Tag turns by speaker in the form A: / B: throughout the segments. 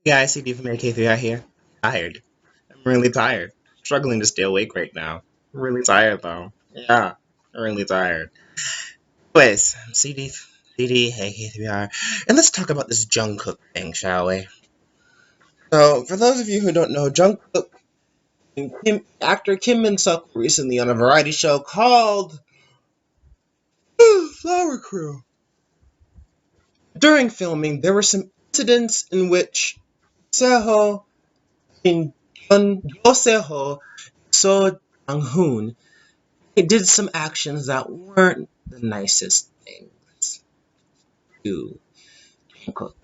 A: Yeah, I see you from AK3 out here. Tired. I'm really tired. Struggling to stay awake right now. I'm really tired though. Yeah, I'm really tired. Anyways, CD, AK3R, and let's talk about this Jungkook thing, shall we? So, for those of you who don't know, Jungkook and actor Kim Min Suk were recently on a variety show called Flower Crew. During filming, there were some incidents in which Seho and Jo Seho So Jang Hoon did some actions that weren't the nicest things to Jungkook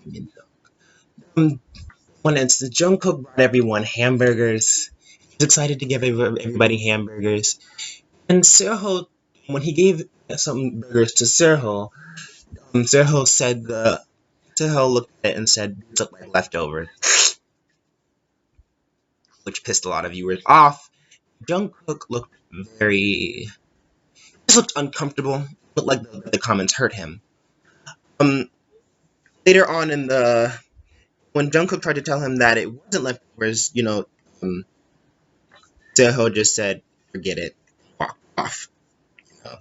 A: and Min Suk. One instance, Jungkook brought everyone hamburgers. He was excited to give everybody hamburgers. And Seho, when he gave some burgers to Seho, Seho looked at it and said, "These look like leftovers," which pissed a lot of viewers off. Jungkook looked just looked uncomfortable. Looked like the comments hurt him. Um, Later on when Jungkook tried to tell him that it wasn't leftovers, um, Seho just said, "Forget it," walked off. You know,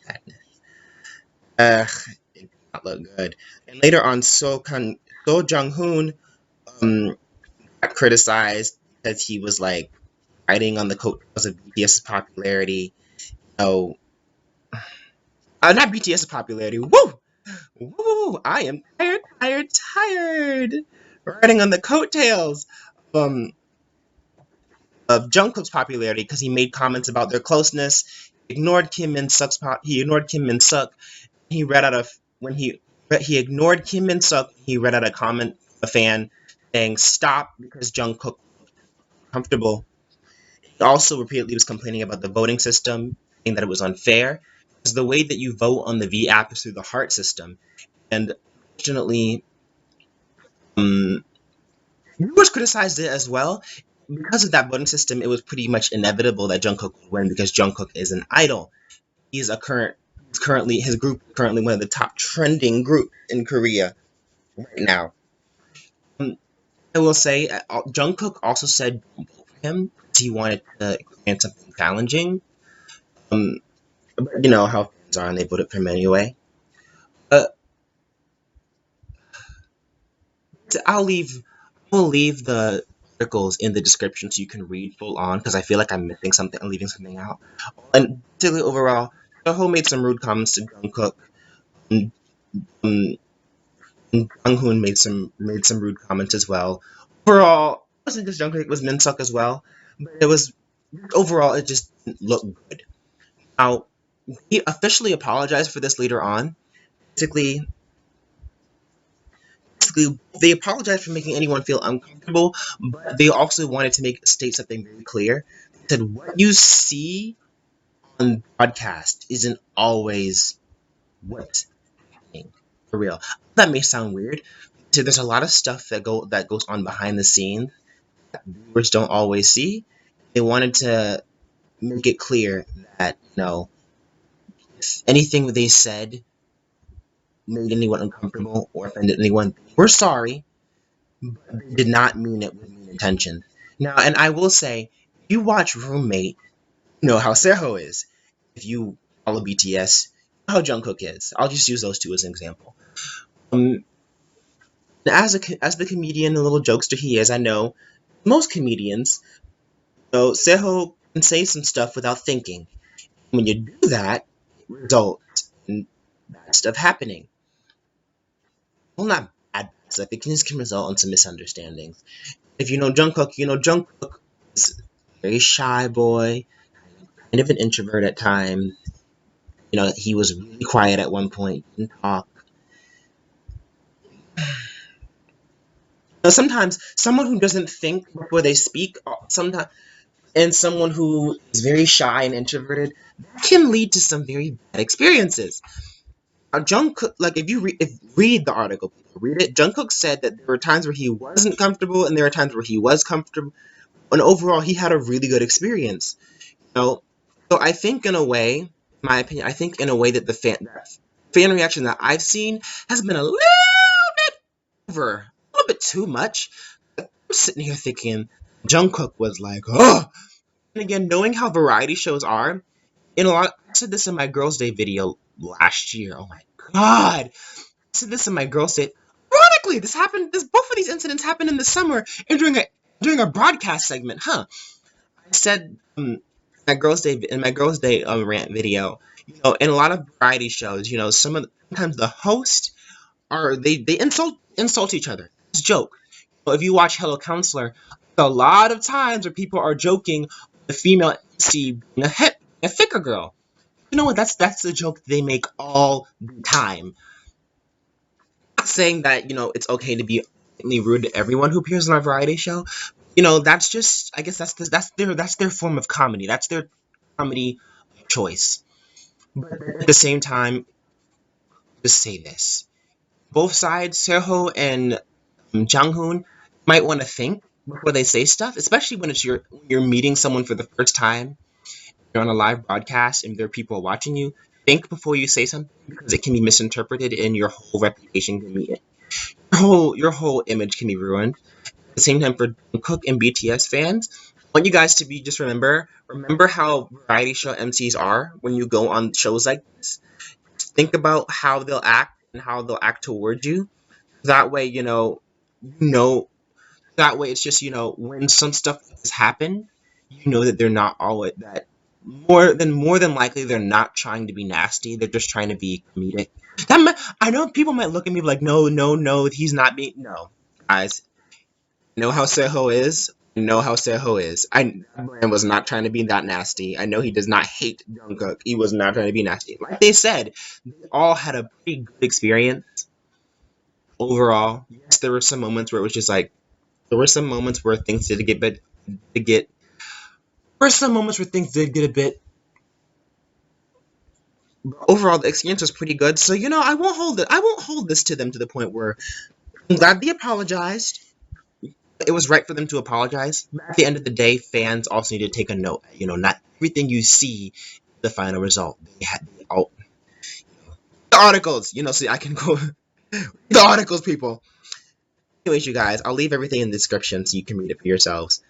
A: sadness. It did not look good. And later on, So Jung Hoon um got criticized because he was like riding on the coattails of BTS's popularity. Oh, not BTS's popularity. Woo! Woo! I am tired, tired, tired. Riding on the coattails um, of Jungkook's popularity because he made comments about their closeness. He ignored Kim Min Suk. He read out of when he ignored Kim Min Suk. He read out a comment from a fan saying "Stop" because Jungkook was comfortable. He also repeatedly was complaining about the voting system, saying that it was unfair. Because the way that you vote on the V app is through the heart system, and unfortunately, um, viewers criticized it as well. Because of that voting system, it was pretty much inevitable that Jungkook would win because Jungkook is an idol. His group is currently one of the top trending groups in Korea right now. Um, I will say, Jungkook also said don't vote for him because he wanted to experience something challenging. Um, but you know how fans are, and they voted for him anyway. Uh, I'll leave. I'll leave the articles in the description so you can read full on because I feel like I'm missing something. I'm leaving something out. And particularly overall, Soho made some rude comments to Jungkook. And, um, and Junghoon made some rude comments as well. Overall, it wasn't just Jungkook; it was Minsuk as well. But it was overall, it just didn't look good. Now, he officially apologized for this later on. Basically, they apologized for making anyone feel uncomfortable, but they also wanted to state something very clear. They said what you see on broadcast isn't always what's happening for real. That may sound weird. So there's a lot of stuff that goes on behind the scenes that viewers don't always see. They wanted to make it clear that if anything that they said made anyone uncomfortable or offended anyone, we're sorry, but they did not mean it with mean intention. Now, and I will say, if you watch Roommate, you know how Seho is. If you follow BTS, you know how Jungkook is. I'll just use those two as an example. Um, as the comedian and little jokester he is, I know most comedians, Seho can say some stuff without thinking. When you do that, it results in bad stuff happening. Well, not bad stuff. It can result in some misunderstandings. If you know Jungkook, you know Jungkook is a very shy boy, kind of an introvert at times. He was really quiet at one point, didn't talk. Sometimes someone who doesn't think before they speak, sometimes, and someone who is very shy and introverted, that can lead to some very bad experiences. Jungkook, like if read the article, read it. Jungkook said that there were times where he wasn't comfortable, and there were times where he was comfortable. And overall, he had a really good experience. You know, so I think in a way, my opinion, I think in a way that that fan reaction that I've seen has been a little bit little bit too much. I'm sitting here thinking Jungkook was like, oh. And again, knowing how variety shows are, I said this in my Girls' Day video last year. Oh my god. I said this in my Girls' Day. Ironically, both of these incidents happened in the summer and during a broadcast segment, huh? I said in my Girls' Day rant video, in a lot of variety shows, sometimes the host they insult each other. It's a joke. If you watch Hello Counselor, a lot of times where people are joking the female MC being a thicker girl. You know what? That's the joke they make all the time. I'm not saying that it's okay to be rude to everyone who appears on a variety show. That's just I guess that's their form of comedy. That's their comedy choice. But at the same time, just say this: both sides, Seho and Janghoon, might want to think before they say stuff, especially when you're meeting someone for the first time. You're on a live broadcast and there are people watching you. Think before you say something because it can be misinterpreted and your whole reputation can be your whole image can be ruined. At the same time, for Jungkook and BTS fans, I want you guys to just remember how variety show MCs are when you go on shows like this. Think about how they'll act and how they'll act towards you. That way, you know that way it's just when some stuff has happened, that they're not always that more than likely they're not trying to be nasty. They're just trying to be comedic. I know people might look at me like, no, no, no, he's not being no. Guys, know how Seho is. Know how Seho is. That man was not trying to be that nasty. I know he does not hate Jungkook. He was not trying to be nasty. Like they said, they all had a pretty good experience overall. Yes, there were some moments where it was just like there were some moments where things did get bit to get. There were some moments where things did get a bit. But overall, the experience was pretty good. So I won't hold it. I won't hold this to them to the point where I'm glad they apologized. It was right for them to apologize. But at the end of the day, fans also need to take a note. Not everything you see is the final result. They had all the articles. So I can go the articles, people. Anyways, you guys, I'll leave everything in the description so you can read it for yourselves.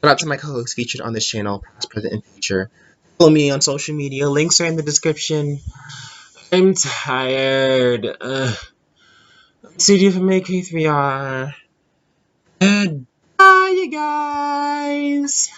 A: Shout out to my co-hosts featured on this channel, past, present, and future. Follow me on social media. Links are in the description. I'm tired. CD from AK3R. Goodbye, you guys.